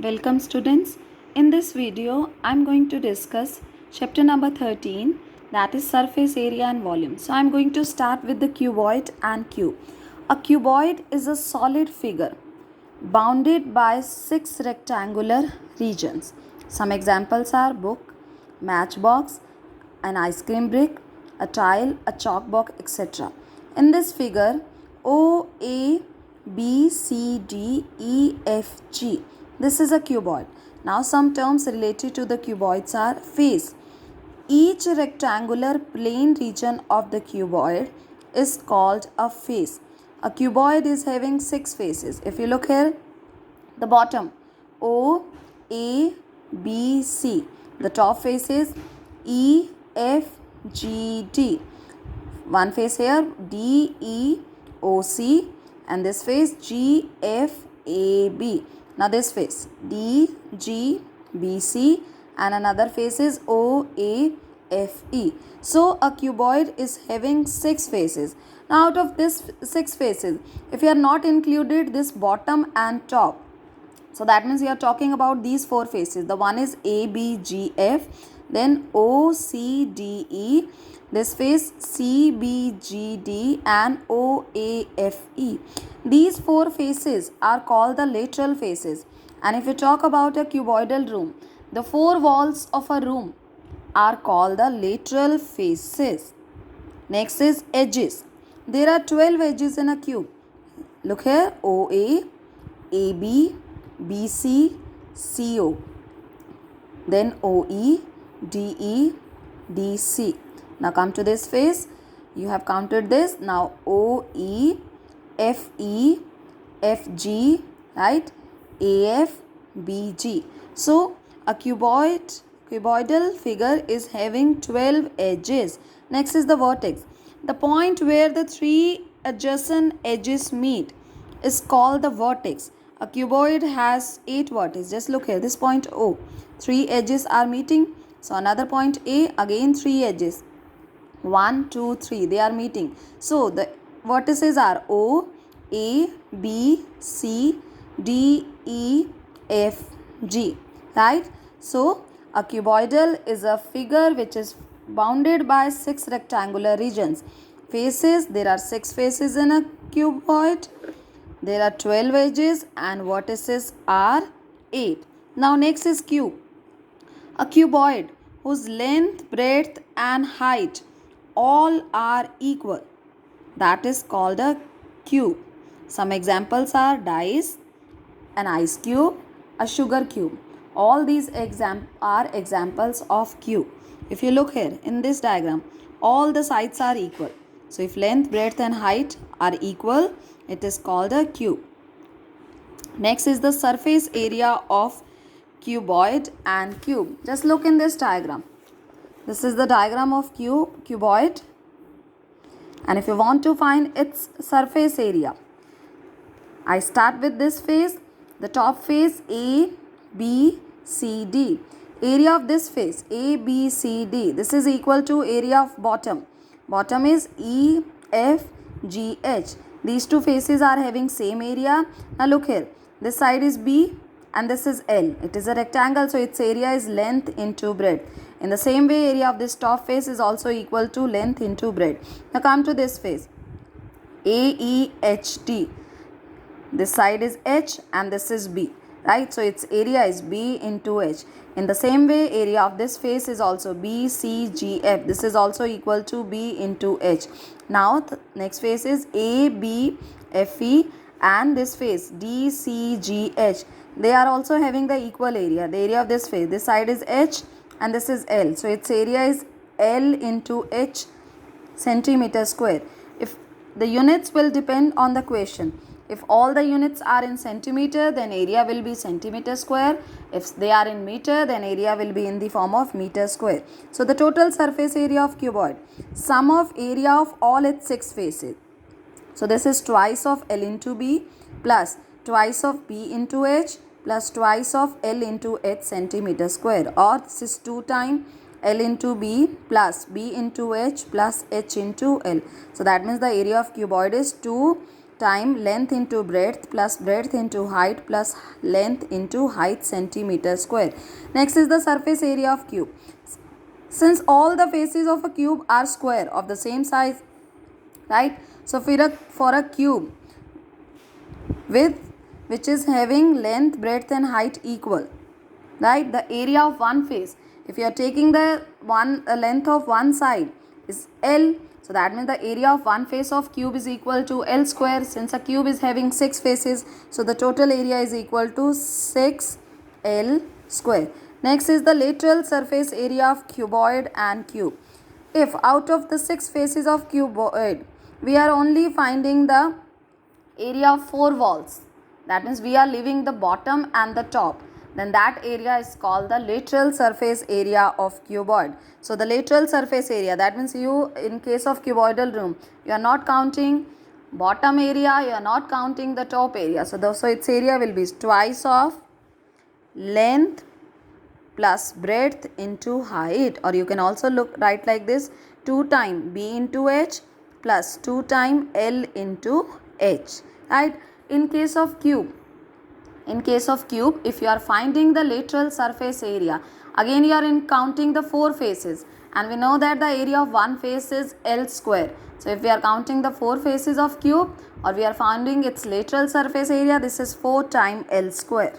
Welcome students. In this video, I am going to discuss chapter number 13, that is surface area and volume. So I am going to start with the cuboid and cube. A cuboid is a solid figure bounded by 6 rectangular regions. Some examples are book, matchbox, an ice cream brick, a tile, a chalk box, etc. In this figure, O, A, B, C, D, E, F, G. This is a cuboid. Now some terms related to the cuboids are face. Each rectangular plane region of the cuboid is called a face. A cuboid is having 6 faces. If you look here, the bottom O, A, B, C. The top face is E, F, G, D. One face here D, E, O, C, and this face G, F, A, B. Now this face D, G, B, C, and another face is O, A, F, E. So a cuboid is having 6 faces. Now out of this 6 faces, if you are not included this bottom and top, so that means we are talking about these 4 faces. The one is A, B, G, F, then O, C, D, E. This face C, B, G, D, and O, A, F, E. These 4 faces are called the lateral faces. And if you talk about a cuboidal room, the 4 walls of a room are called the lateral faces. Next is edges. There are 12 edges in a cube. Look here, OA, AB, BC, CO, then OE, DE, DC. Now come to this face. You have counted this. Now OE, FE, FG, right? AF, BG. So a cuboidal figure is having 12 edges. Next is the vertex. The point where the 3 adjacent edges meet is called the vertex. A cuboid has 8 vertices. Just look here. This point O. 3 edges are meeting. So another point A. Again 3 edges. 1, 2, 3. They are meeting. So the vertices are O, A, B, C, D, E, F, G. Right? So a cuboidal is a figure which is bounded by 6 rectangular regions. Faces. There are 6 faces in a cuboid. There are 12 edges and vertices are 8. Now next is cube. A cuboid whose length, breadth and height all are equal, that is called a cube. Some examples are dice, an ice cube, a sugar cube. All these are examples of cube. If you look here in this diagram, all the sides are equal. So if length, breadth and height are equal, it is called a cube. Next is the surface area of cuboid and cube. Just look in this diagram. This is the diagram of cuboid. And if you want to find its surface area, I start with this face. The top face A, B, C, D. Area of this face A, B, C, D. This is equal to area of bottom. Bottom is E, F, G, H. These 2 faces are having same area. Now look here. This side is B and this is L. It is a rectangle, so its area is length into breadth. In the same way, area of this top face is also equal to length into breadth. Now come to this face. AEHD. This side is H and this is B. Right? So its area is B into H. In the same way, area of this face is also B, C, G, F. This is also equal to B into H. Now the next face is A, B, F, E, and this face D, C, G, H. They are also having the equal area. The area of this face. This side is H and this is L. So its area is L into H centimeter square. If the units will depend on the question. If all the units are in centimeter, then area will be centimeter square. If they are in meter, then area will be in the form of meter square. So the total surface area of cuboid, sum of area of all its 6 faces. So this is twice of L into B plus twice of B into H plus twice of L into H centimeter square, or this is 2 times L into B plus B into H plus H into L. So that means the area of cuboid is 2 time length into breadth plus breadth into height plus length into height centimeter square. Next is the surface area of cube. Since all the faces of a cube are square of the same size, right? So for a cube with which is having length, breadth and height equal, right? The area of one face, if you are taking the length of one side is L, so that means the area of one face of cube is equal to L square. Since a cube is having 6 faces, so the total area is equal to 6L square. Next is the lateral surface area of cuboid and cube. If out of the 6 faces of cuboid, we are only finding the area of 4 walls, that means we are leaving the bottom and the top, then that area is called the lateral surface area of cuboid. So the lateral surface area, that means you, in case of cuboidal room, you are not counting bottom area, you are not counting the top area, so its area will be twice of length plus breadth into height, or you can also write like this, 2 times b into h plus 2 times L into h, right? In case of cube, if you are finding the lateral surface area, again you are counting the 4 faces, and we know that the area of one face is L square. So if we are counting the 4 faces of cube, or we are finding its lateral surface area, this is 4 times L square.